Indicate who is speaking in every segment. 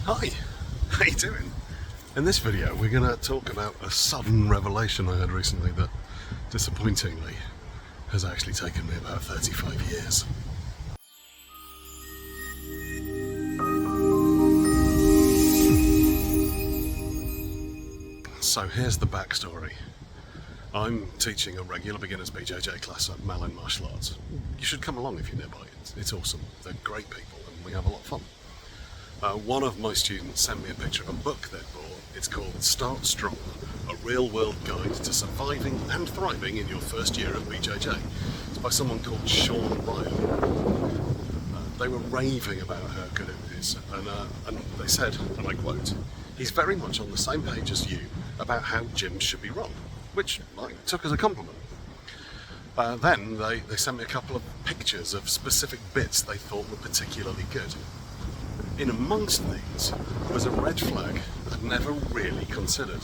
Speaker 1: Hi, how you doing? In this video we're going to talk about a sudden revelation I had recently that, disappointingly, has actually taken me about 35 years. So here's the backstory. I'm teaching a regular beginners BJJ class at Malin Martial Arts. You should come along if you're nearby. It's awesome. They're great people and we have a lot of fun. One of my students sent me a picture of a book they'd bought. It's called Start Strong, a real-world guide to surviving and thriving in your first year of BJJ. It's by someone called Sean Ryan. They were raving about how good it is, and they said, and I quote, "He's very much on the same page as you about how gyms should be run," which I took as a compliment. Then they sent me a couple of pictures of specific bits they thought were particularly good. In amongst these was a red flag I'd never really considered.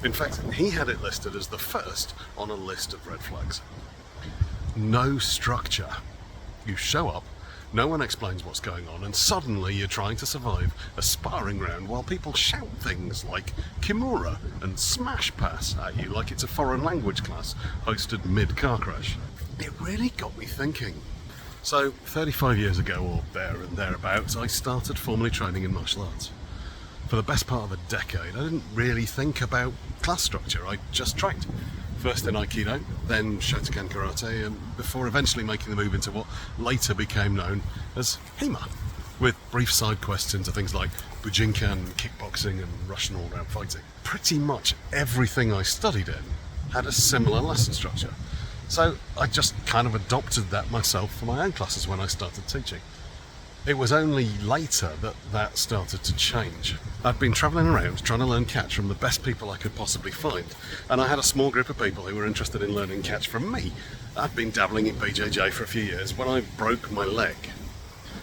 Speaker 1: In fact, he had it listed as the first on a list of red flags. No structure. You show up, no one explains what's going on, and suddenly you're trying to survive a sparring round while people shout things like Kimura and Smash Pass at you like it's a foreign language class hosted mid-car crash. It really got me thinking. So, 35 years ago, or there and thereabouts, I started formally training in martial arts. For the best part of a decade, I didn't really think about class structure, I just trained. First in Aikido, then Shotokan Karate, and before eventually making the move into what later became known as HEMA, with brief side quests into things like Bujinkan, kickboxing, and Russian all-round fighting. Pretty much everything I studied in had a similar lesson structure. So I just kind of adopted that myself for my own classes when I started teaching. It was only later that started to change. I'd been travelling around trying to learn catch from the best people I could possibly find, and I had a small group of people who were interested in learning catch from me. I'd been dabbling in BJJ for a few years when I broke my leg.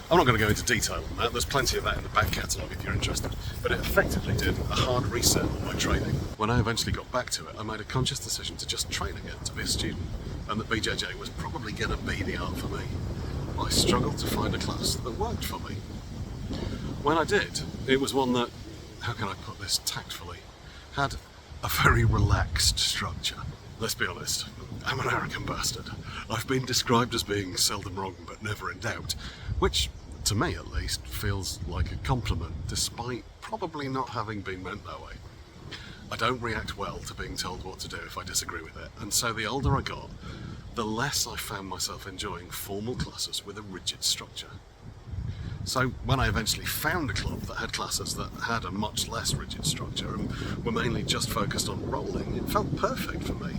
Speaker 1: I'm not going to go into detail on that, there's plenty of that in the back catalogue if you're interested, but it effectively did a hard reset on my training. When I eventually got back to it, I made a conscious decision to just train again, to be a student, and that BJJ was probably going to be the art for me. I struggled to find a class that worked for me. When I did, it was one that, how can I put this tactfully, had a very relaxed structure. Let's be honest, I'm an arrogant bastard. I've been described as being seldom wrong but never in doubt, which, to me at least, feels like a compliment, despite probably not having been meant that way. I don't react well to being told what to do if I disagree with it, and so the older I got, the less I found myself enjoying formal classes with a rigid structure. So when I eventually found a club that had classes that had a much less rigid structure and were mainly just focused on rolling, it felt perfect for me.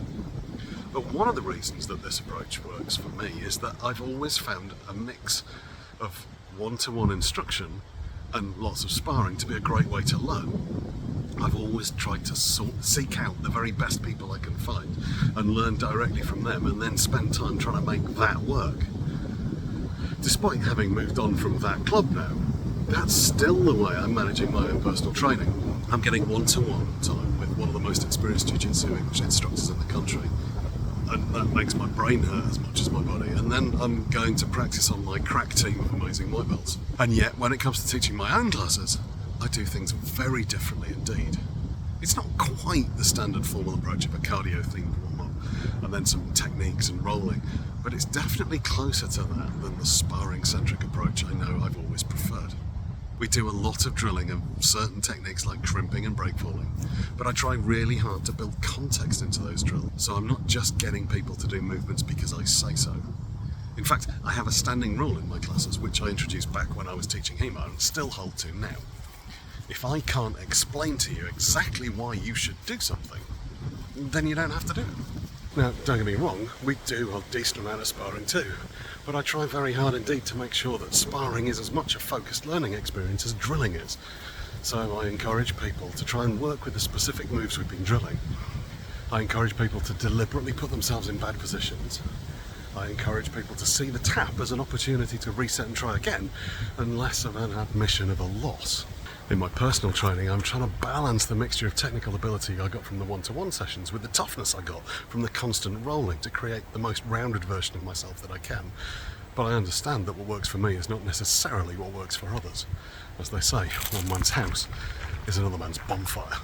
Speaker 1: But one of the reasons that this approach works for me is that I've always found a mix of one-to-one instruction and lots of sparring to be a great way to learn. I've always tried to seek out the very best people I can find and learn directly from them and then spend time trying to make that work. Despite having moved on from that club now, that's still the way I'm managing my own personal training. I'm getting one-to-one time with one of the most experienced Jitsu instructors in the country, and that makes my brain hurt as much as my body, and then I'm going to practice on my crack team of amazing white belts. And yet, when it comes to teaching my own classes, I do things very differently indeed. It's not quite the standard formal approach of a cardio-themed warm-up and then some techniques and rolling, but it's definitely closer to that than the sparring-centric approach I know I've always preferred. We do a lot of drilling of certain techniques like crimping and breakfalling, but I try really hard to build context into those drills, so I'm not just getting people to do movements because I say so. In fact, I have a standing rule in my classes, which I introduced back when I was teaching HEMA and still hold to now. If I can't explain to you exactly why you should do something, then you don't have to do it. Now, don't get me wrong, we do a decent amount of sparring too, but I try very hard indeed to make sure that sparring is as much a focused learning experience as drilling is. So I encourage people to try and work with the specific moves we've been drilling. I encourage people to deliberately put themselves in bad positions. I encourage people to see the tap as an opportunity to reset and try again, and less of an admission of a loss. In my personal training, I'm trying to balance the mixture of technical ability I got from the one-to-one sessions with the toughness I got from the constant rolling to create the most rounded version of myself that I can. But I understand that what works for me is not necessarily what works for others. As they say, one man's house is another man's bonfire.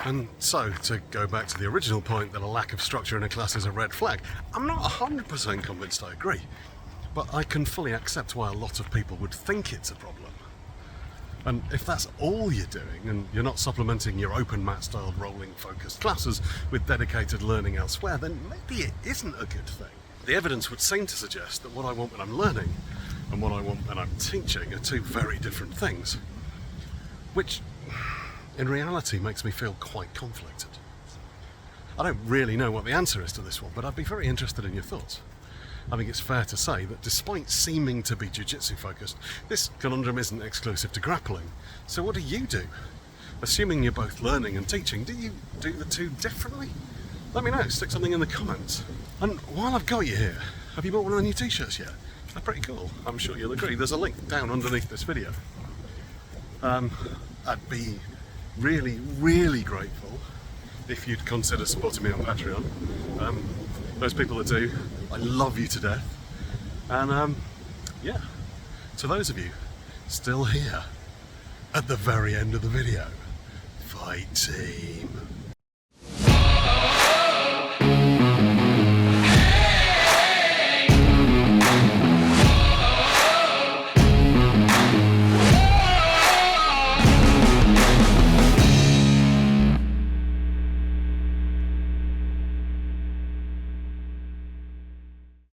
Speaker 1: And so, to go back to the original point that a lack of structure in a class is a red flag, I'm not 100% convinced I agree, but I can fully accept why a lot of people would think it's a problem. And if that's all you're doing, and you're not supplementing your open mat styled rolling focused classes with dedicated learning elsewhere, then maybe it isn't a good thing. The evidence would seem to suggest that what I want when I'm learning and what I want when I'm teaching are two very different things, which in reality makes me feel quite conflicted. I don't really know what the answer is to this one, but I'd be very interested in your thoughts. I think it's fair to say that despite seeming to be jiu-jitsu focused, this conundrum isn't exclusive to grappling. So what do you do? Assuming you're both learning and teaching, do you do the two differently? Let me know, stick something in the comments. And while I've got you here, have you bought one of the new t-shirts yet? They're pretty cool, I'm sure you'll agree. There's a link down underneath this video. I'd be really, really grateful if you'd consider supporting me on Patreon. Those people that do, I love you to death. And yeah, to those of you still here at the very end of the video, fight team.